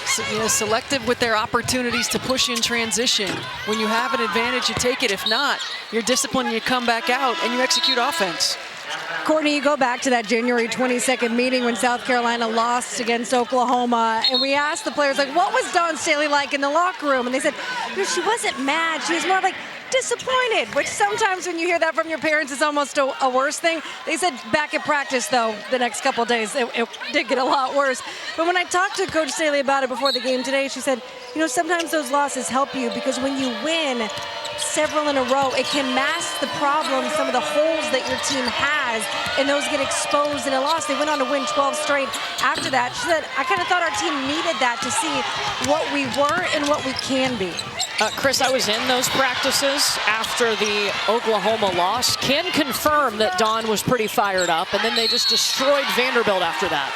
So, you know, selective with their opportunities to push in transition. When you have an advantage, you take it. If not, you're disciplined, you come back out, and you execute offense. Courtney, you go back to that January 22nd meeting when South Carolina lost against Oklahoma, and we asked the players, like, what was Dawn Staley like in the locker room? And they said, you know, she wasn't mad. She was more like disappointed, which sometimes when you hear that from your parents is almost a worse thing. They said back at practice, though, the next couple of days, it did get a lot worse. But when I talked to Coach Staley about it before the game today, she said, you know, sometimes those losses help you because when you win several in a row, it can mask the problems, some of the holes that your team has, and those get exposed in a loss. They went on to win 12 straight after that. She said, I kind of thought our team needed that to see what we were and what we can be. Chris, I was in those practices after the Oklahoma loss. Can confirm that Dawn was pretty fired up, and then they just destroyed Vanderbilt after that.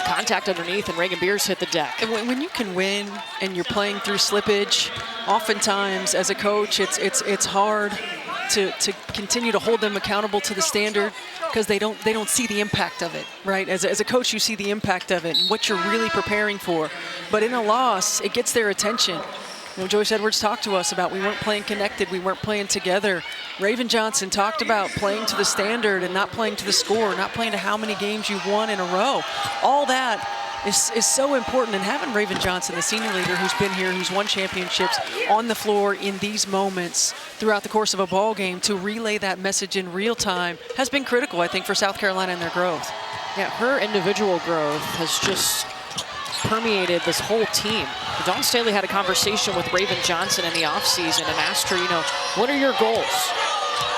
Contact underneath, and Reagan Beers hit the deck. And when you can win and you're playing through slippage, oftentimes as a coach, it's hard to continue to hold them accountable to the standard because they don't see the impact of it, right? As a coach, you see the impact of it and what you're really preparing for. But in a loss, it gets their attention. You know, Joyce Edwards talked to us about we weren't playing connected, we weren't playing together. Raven Johnson talked about playing to the standard and not playing to the score, not playing to how many games you've won in a row. All that is so important, and having Raven Johnson, the senior leader who's been here, who's won championships, on the floor in these moments throughout the course of a ball game to relay that message in real time has been critical, I think, for South Carolina and their growth. Yeah, her individual growth has just permeated this whole team. Dawn Staley had a conversation with Raven Johnson in the offseason and asked her, you know, what are your goals?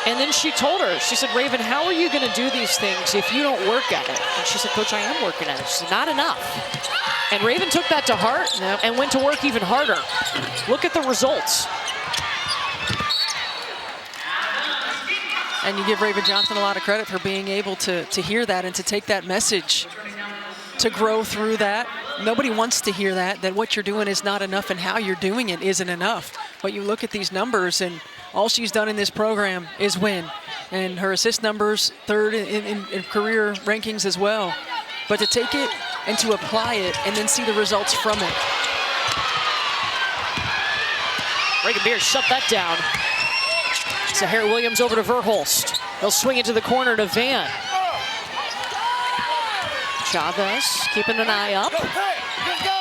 And then she told her, she said, Raven, how are you going to do these things if you don't work at it? And she said, Coach, I am working at it. She said, not enough. And Raven took that to heart and went to work even harder. Look at the results. And you give Raven Johnson a lot of credit for being able to hear that and to take that message, to grow through that. Nobody wants to hear that what you're doing is not enough and how you're doing it isn't enough. But you look at these numbers, and all she's done in this program is win. And her assist numbers, third in career rankings as well. But to take it and to apply it and then see the results from it. Reagan Beers shut that down. Sahara Williams over to Verhulst. They'll swing it to the corner to Van. Chavez keeping an eye up. Let's go.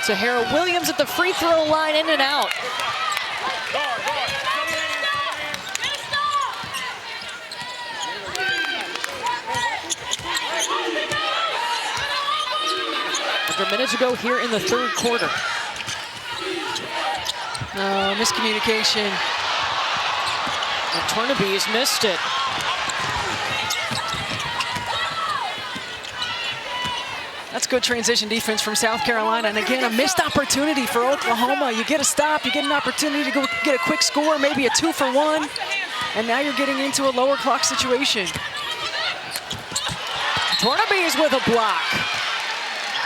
Sahara Williams at the free throw line, in and out. Under a minute to go here in the third quarter. Miscommunication. And Tornaby's missed it. That's good transition defense from South Carolina. And again, a missed opportunity for Oklahoma. You get a stop, you get an opportunity to go get a quick score, maybe a 2-for-1. And now you're getting into a lower clock situation. Tornaby's with a block.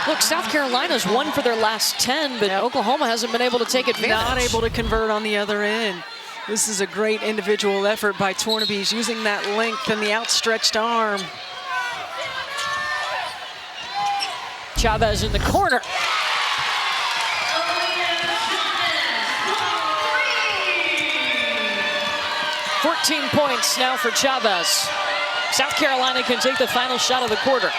Look, South Carolina's won for their last 10, but Oklahoma hasn't been able to take advantage. Not able to convert on the other end. This is a great individual effort by Tornaby's, using that length and the outstretched arm. Chavez in the corner. "14 points now for Chavez. South Carolina can take the final shot of the quarter.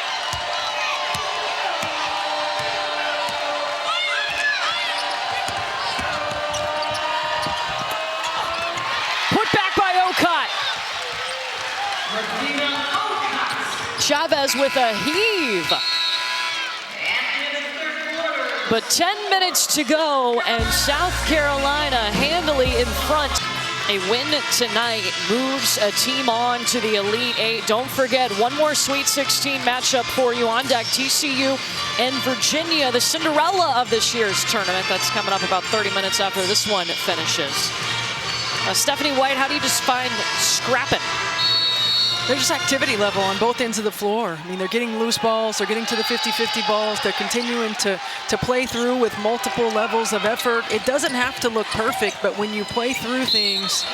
Put back by Ocott. Chavez with a heave. But 10 minutes to go, and South Carolina handily in front. A win tonight moves a team on to the Elite Eight. Don't forget, one more Sweet 16 matchup for you on deck. TCU and Virginia, the Cinderella of this year's tournament. That's coming up about 30 minutes after this one finishes. Stephanie White, how do you just find scrapping? There's just activity level on both ends of the floor. I mean, they're getting loose balls, they're getting to the 50-50 balls, they're continuing to play through with multiple levels of effort. It doesn't have to look perfect, but when you play through things,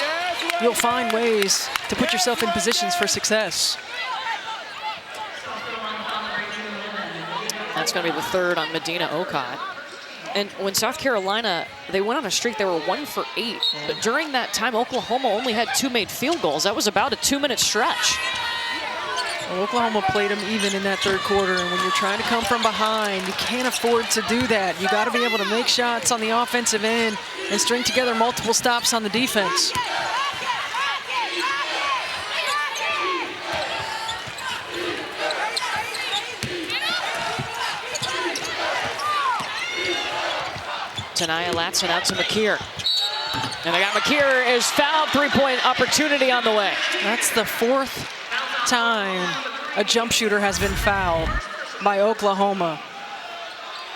you'll find ways to put yourself in positions for success. That's going to be the third on Medina Ocott. And when South Carolina, they went on a streak, they were 1 for 8. But during that time, Oklahoma only had 2 made field goals. That was about a 2-minute stretch. Well, Oklahoma played them even in that third quarter, and when you're trying to come from behind, you can't afford to do that. You got to be able to make shots on the offensive end and string together multiple stops on the defense. Tanaya Latson out to McKeer. And they got McKeer is fouled, 3-point opportunity on the way. That's the 4th time a jump shooter has been fouled by Oklahoma.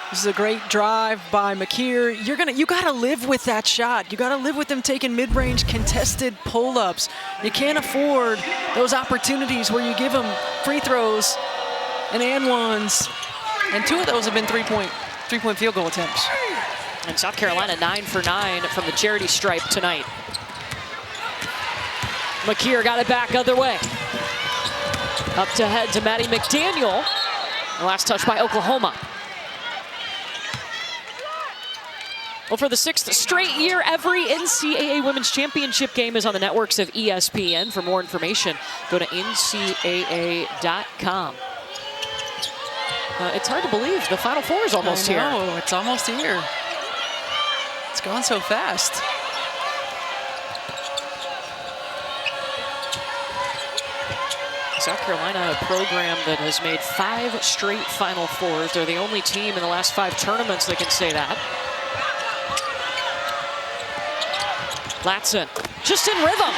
This is a great drive by McKeer. You gotta live with that shot. You gotta live with them taking mid-range contested pull-ups. You can't afford those opportunities where you give them free throws and ones. And 2 of those have been three-point field goal attempts. And South Carolina 9 for 9 from the charity stripe tonight. McKeer got it back other way. Up to head to Maddie McDaniel. The last touch by Oklahoma. Well, for the 6th straight year, every NCAA Women's Championship game is on the networks of ESPN. For more information, go to ncaa.com. It's hard to believe the Final Four is almost here. No, it's almost here. It's gone so fast. South Carolina, a program that has made 5 straight Final Fours. They're the only team in the last 5 tournaments that can say that. Latson, just in rhythm.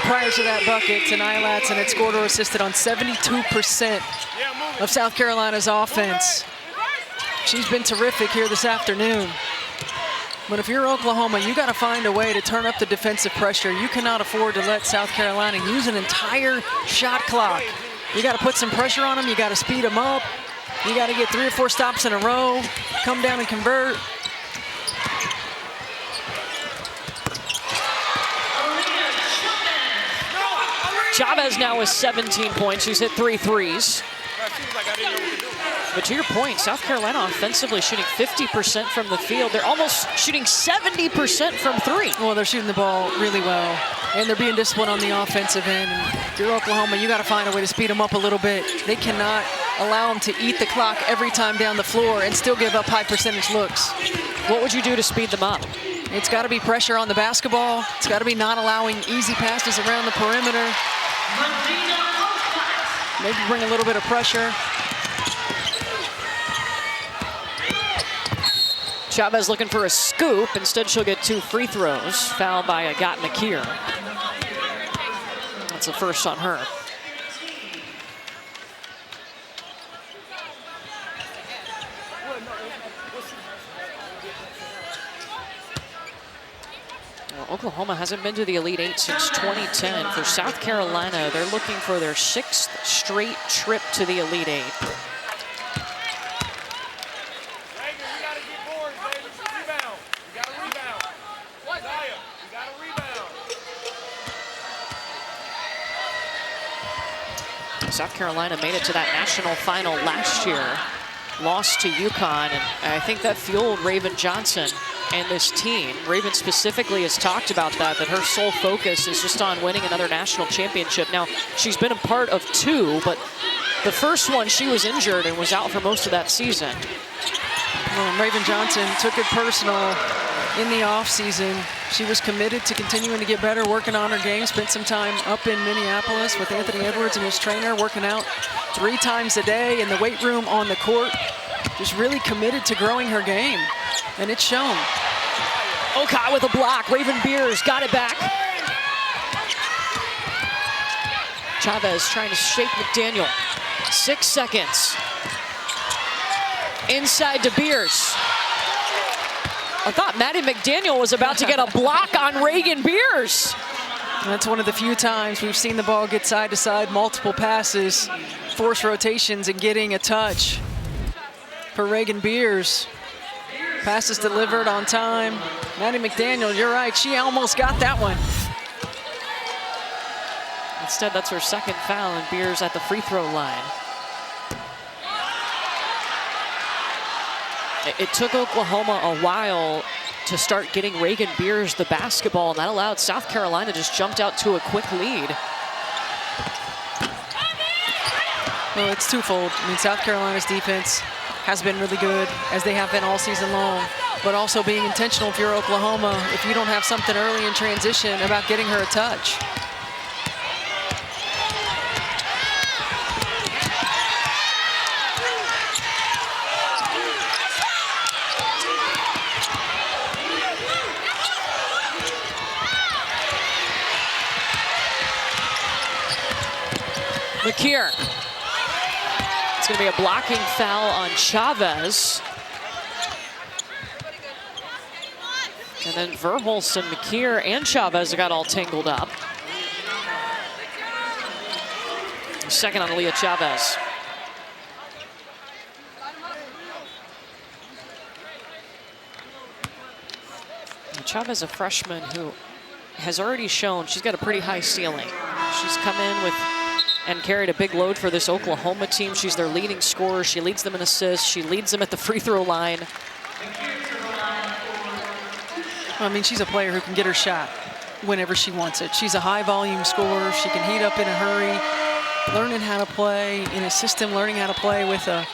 Prior to that bucket, Tanaya Latson had scored or assisted on 72% of South Carolina's offense. She's been terrific here this afternoon. But if you're Oklahoma, you got to find a way to turn up the defensive pressure. You cannot afford to let South Carolina use an entire shot clock You got to put some pressure on them. You got to speed them up. You got to get 3 or 4 stops in a row, come down and convert. Chavez now with 17 points. She's hit 3 threes. But to your point, South Carolina offensively shooting 50% from the field. They're almost shooting 70% from 3. Well, they're shooting the ball really well, and they're being disciplined on the offensive end. And if you're Oklahoma, you got to find a way to speed them up a little bit. They cannot allow them to eat the clock every time down the floor and still give up high percentage looks. What would you do to speed them up? It's got to be pressure on the basketball. It's got to be not allowing easy passes around the perimeter. Maybe bring a little bit of pressure. Chavez looking for a scoop. Instead, she'll get 2 free throws. Foul by Agat McKeer. That's the first on her. Well, Oklahoma hasn't been to the Elite Eight since 2010. For South Carolina, they're looking for their 6th straight trip to the Elite Eight. South Carolina made it to that national final last year, lost to UConn, and I think that fueled Raven Johnson and this team. Raven specifically has talked about that her sole focus is just on winning another national championship. Now, she's been a part of 2, but the first one she was injured and was out for most of that season. Well, Raven Johnson took it personal in the offseason. She was committed to continuing to get better, working on her game, spent some time up in Minneapolis with Anthony Edwards and his trainer, working out 3 times a day in the weight room, on the court, just really committed to growing her game, and it's shown. Okai with a block. Raven Beers got it back. Chavez trying to shake McDaniel. 6 seconds. Inside to Beers. I thought Maddie McDaniel was about to get a block on Reagan Beers. That's one of the few times we've seen the ball get side to side, multiple passes, force rotations, and getting a touch for Reagan Beers. Passes delivered on time. Maddie McDaniel, you're right, she almost got that one. Instead, that's her 2nd foul, and Beers at the free throw line. It took Oklahoma a while to start getting Reagan Beers the basketball, and that allowed South Carolina just jumped out to a quick lead. Well, it's twofold. I mean, South Carolina's defense has been really good, as they have been all season long, but also being intentional if you're Oklahoma, if you don't have something early in transition about getting her a touch. McKeer. It's going to be a blocking foul on Chavez. And then Verhulst, McKeer, and Chavez got all tangled up. 2nd on Leah Chavez. And Chavez, a freshman who has already shown she's got a pretty high ceiling. She's come in with and carried a big load for this Oklahoma team. She's their leading scorer. She leads them in assists. She leads them at the free throw line. I mean, she's a player who can get her shot whenever she wants it. She's a high volume scorer. She can heat up in a hurry, learning how to play in a system, learning how to play with a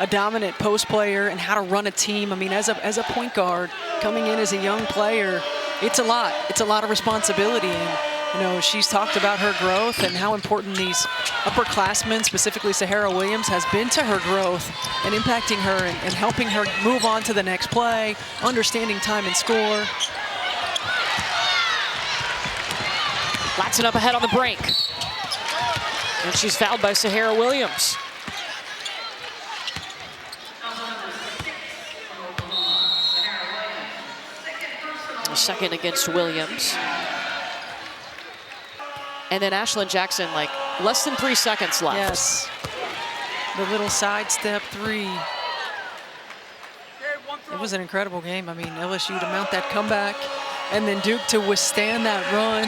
dominant post player and how to run a team. I mean, as a point guard, coming in as a young player, it's a lot. It's a lot of responsibility. And you know, she's talked about her growth and how important these upperclassmen, specifically Sahara Williams, has been to her growth and impacting her and helping her move on to the next play, understanding time and score. Latson up ahead on the break. And she's fouled by Sahara Williams. A 2nd against Williams. And then Ashlyn Jackson, like, Less than 3 seconds left. Yes. The little sidestep three. It was an incredible game. I mean, LSU to mount that comeback, and then Duke to withstand that run,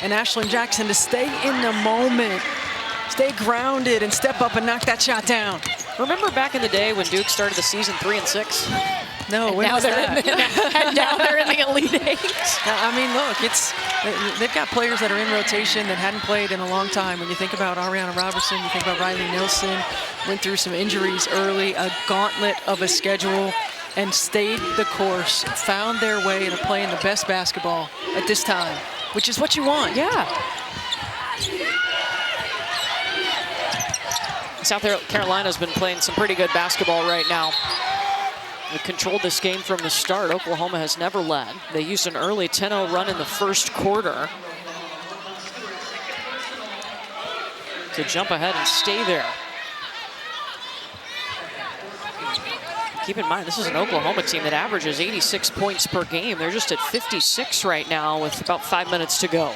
and Ashlyn Jackson to stay in the moment, stay grounded, and step up and knock that shot down. Remember back in the day when Duke started the season 3-6? No, And when now was they're that? and now they're in the Elite Eight. I mean, look, they've got players that are in rotation that hadn't played in a long time. When you think about Ariana Robertson, you think about Riley Nelson, went through some injuries early, a gauntlet of a schedule, and stayed the course, found their way to playing the best basketball at this time, which is what you want. Yeah. South Carolina's been playing some pretty good basketball right now. They controlled this game from the start. Oklahoma has never led. They used an early 10-0 run in the first quarter to jump ahead and stay there. Keep in mind, this is an Oklahoma team that averages 86 points per game. They're just at 56 right now with about 5 minutes to go.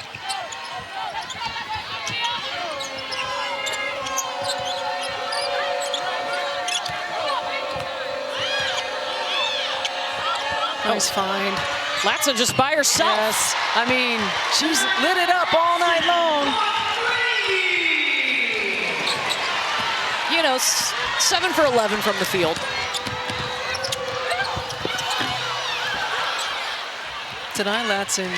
Nice find. Latson just by herself. Yes. I mean, she's lit it up all night long. You know, 7 for 11 from the field. Tonight, Latson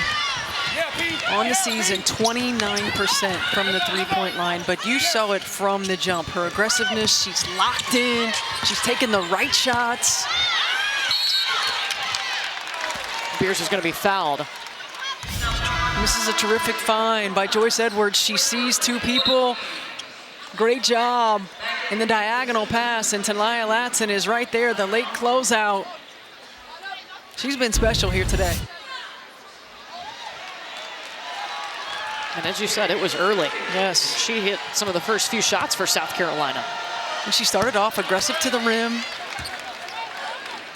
on the season, 29% from the three-point line, but you saw it from the jump. Her aggressiveness, she's locked in, she's taking the right shots. Beers is going to be fouled. This is a terrific find by Joyce Edwards. She sees two people. Great job in the diagonal pass, and Talia Latson is right there, the late closeout. She's been special here today. And as you said, it was early. Yes. She hit some of the first few shots for South Carolina. And she started off aggressive to the rim.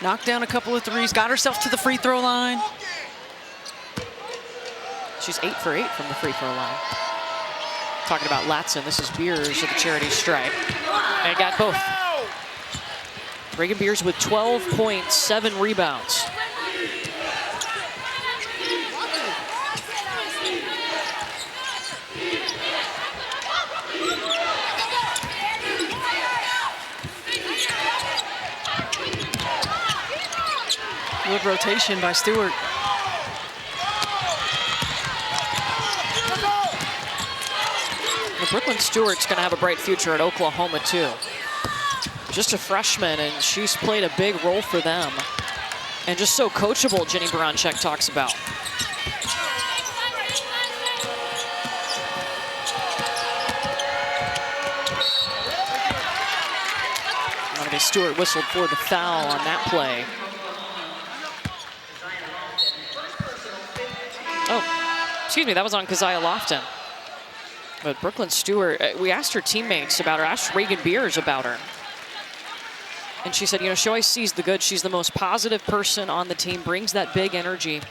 Knocked down a couple of threes, got herself to the free throw line. She's 8 for 8 from the free throw line. Talking about Latson, this is Beers at the charity stripe. And got both. Reagan Beers with 12 points, 7 rebounds. Good rotation by Stewart. Well, Brooklyn Stewart's going to have a bright future at Oklahoma, too. Just a freshman, and she's played a big role for them. And just so coachable, Jenny Baranczyk talks about. Stewart whistled for the foul on that play. Oh, excuse me, that was on Keziah Lofton. But Brooklyn Stewart, we asked her teammates about her, asked Reagan Beers about her. And she said, you know, she always sees the good. She's the most positive person on the team, brings that big energy.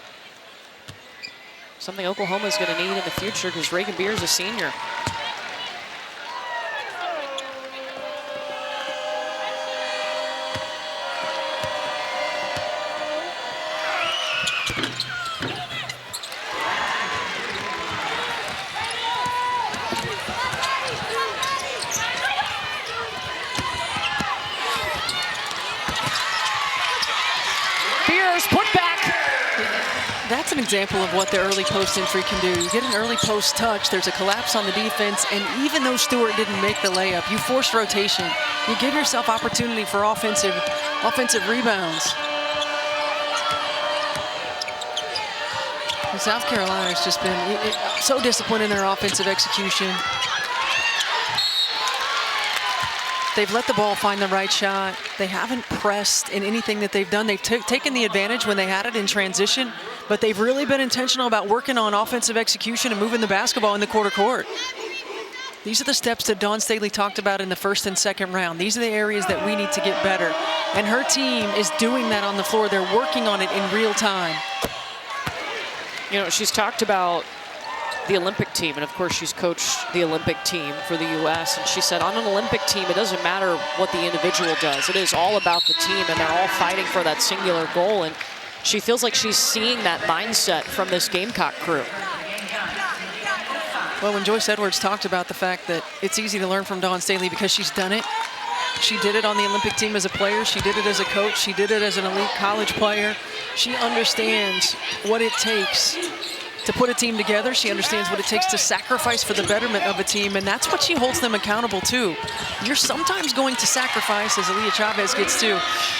Something Oklahoma's going to need in the future because Reagan Beers is a senior. That's an example of what the early post entry can do. You get an early post touch, there's a collapse on the defense, and even though Stewart didn't make the layup, you force rotation. You give yourself opportunity for offensive rebounds. And South Carolina has just been so disciplined in their offensive execution. They've let the ball find the right shot. They haven't pressed in anything that they've done. They've taken the advantage when they had it in transition, but they've really been intentional about working on offensive execution and moving the basketball in the quarter court. These are the steps that Dawn Staley talked about in the first and second round. These are the areas that we need to get better. And her team is doing that on the floor. They're working on it in real time. You know, she's talked about the Olympic team, and of course she's coached the Olympic team for the U.S., and she said on an Olympic team, it doesn't matter what the individual does. It is all about the team, and they're all fighting for that singular goal, and she feels like she's seeing that mindset from this Gamecock crew. Well, when Joyce Edwards talked about the fact that it's easy to learn from Dawn Staley because she's done it. She did it on the Olympic team as a player. She did it as a coach. She did it as an elite college player. She understands what it takes to put a team together. She understands what it takes to sacrifice for the betterment of a team, and that's what she holds them accountable to. You're sometimes going to sacrifice, as Aaliyah Chavez gets to,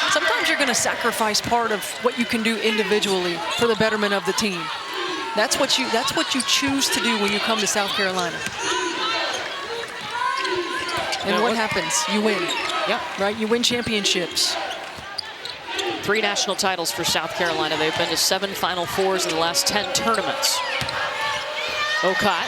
sometimes you're going to sacrifice part of what you can do individually for the betterment of the team. That's what you choose to do when you come to South Carolina. And what happens? You win. Yep. Right? You win championships. 3 national titles for South Carolina. They've been to 7 Final Fours in the last 10 tournaments. Okot.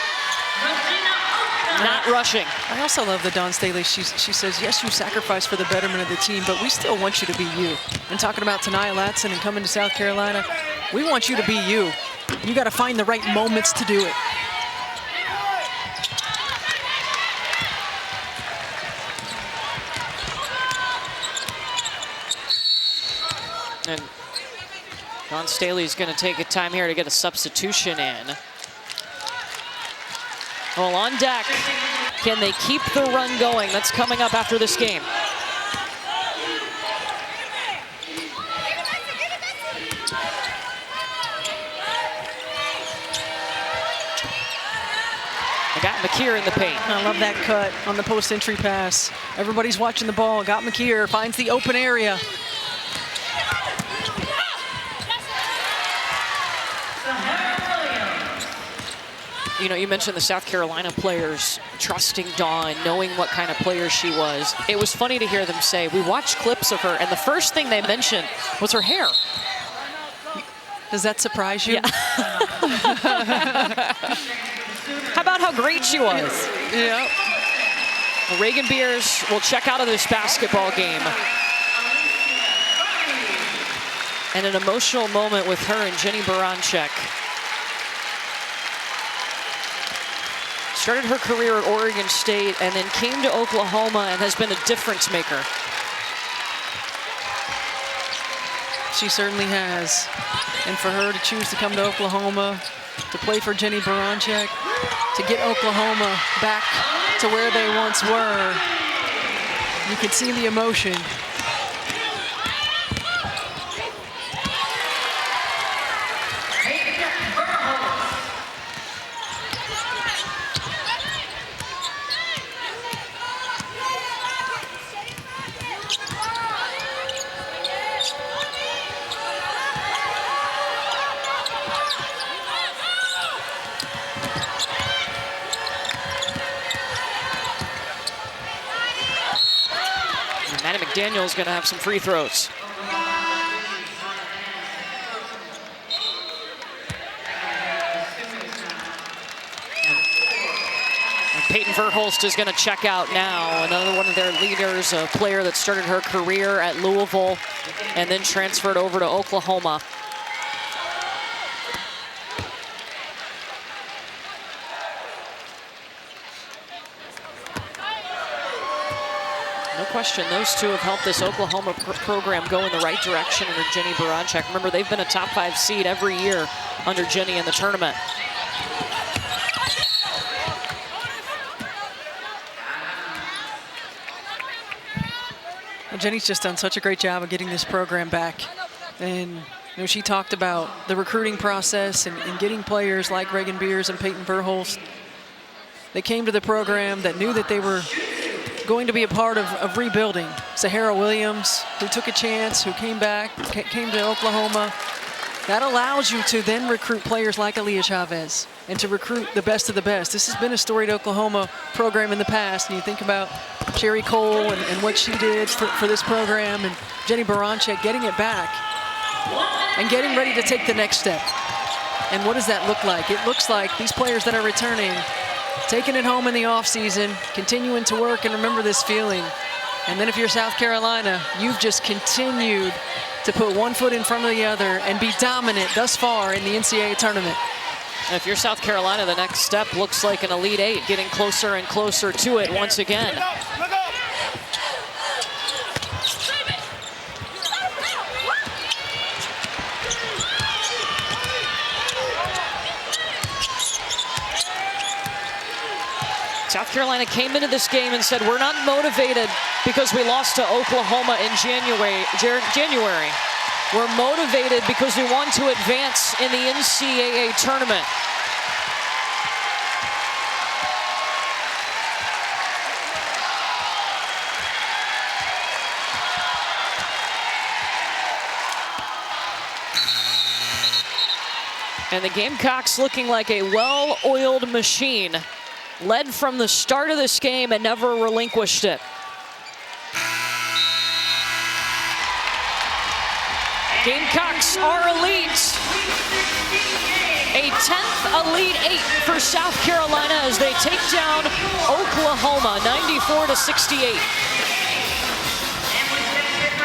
Not rushing. I also love that Dawn Staley, she says, yes, you sacrifice for the betterment of the team, but we still want you to be you. And talking about Tanaya Latson and coming to South Carolina, we want you to be you. You got to find the right moments to do it. And Dawn Staley's going to take a time here to get a substitution in. Well, on deck, can they keep the run going? That's coming up after this game. I got McKeer in the paint. I love that cut on the post-entry pass. Everybody's watching the ball. Got McKeer, finds the open area. You know, you mentioned the South Carolina players trusting Dawn, knowing what kind of player she was. It was funny to hear them say, we watched clips of her, and the first thing they mentioned was her hair. Does that surprise you? Yeah. How about how great she was? Yeah. Well, Reagan Beers will check out of this basketball game. And an emotional moment with her and Jenny Baranczyk. Started her career at Oregon State and then came to Oklahoma and has been a difference maker. She certainly has. And for her to choose to come to Oklahoma, to play for Jenny Baranczyk, to get Oklahoma back to where they once were, you can see the emotion. Daniel's going to have some free throws. And Peyton Verhulst is going to check out now. Another one of their leaders, a player that started her career at Louisville and then transferred over to Oklahoma. No question, those two have helped this Oklahoma program go in the right direction under Jenny Baranczyk. Remember, they've been a top 5 seed every year under Jenny in the tournament. Well, Jenny's just done such a great job of getting this program back. And you know, she talked about the recruiting process and getting players like Reagan Beers and Peyton Verhulst. They came to the program that knew that they were going to be a part of rebuilding. Sahara Williams, who took a chance, who came back, came to Oklahoma. That allows you to then recruit players like Aaliyah Chavez and to recruit the best of the best. This has been a storied Oklahoma program in the past, and you think about Sherry Cole and what she did for this program, and Jenny Baranczyk getting it back and getting ready to take the next step. And what does that look like? It looks like these players that are returning, taking it home in the offseason, continuing to work and remember this feeling. And then if you're South Carolina, you've just continued to put one foot in front of the other and be dominant thus far in the NCAA tournament. And if you're South Carolina, the next step looks like an Elite Eight, getting closer and closer to it once again. Look up. South Carolina came into this game and said, we're not motivated because we lost to Oklahoma in January. We're motivated because we want to advance in the NCAA tournament. And the Gamecocks looking like a well-oiled machine, led from the start of this game and never relinquished it. Gamecocks are elite. A 10th Elite Eight for South Carolina as they take down Oklahoma 94-68.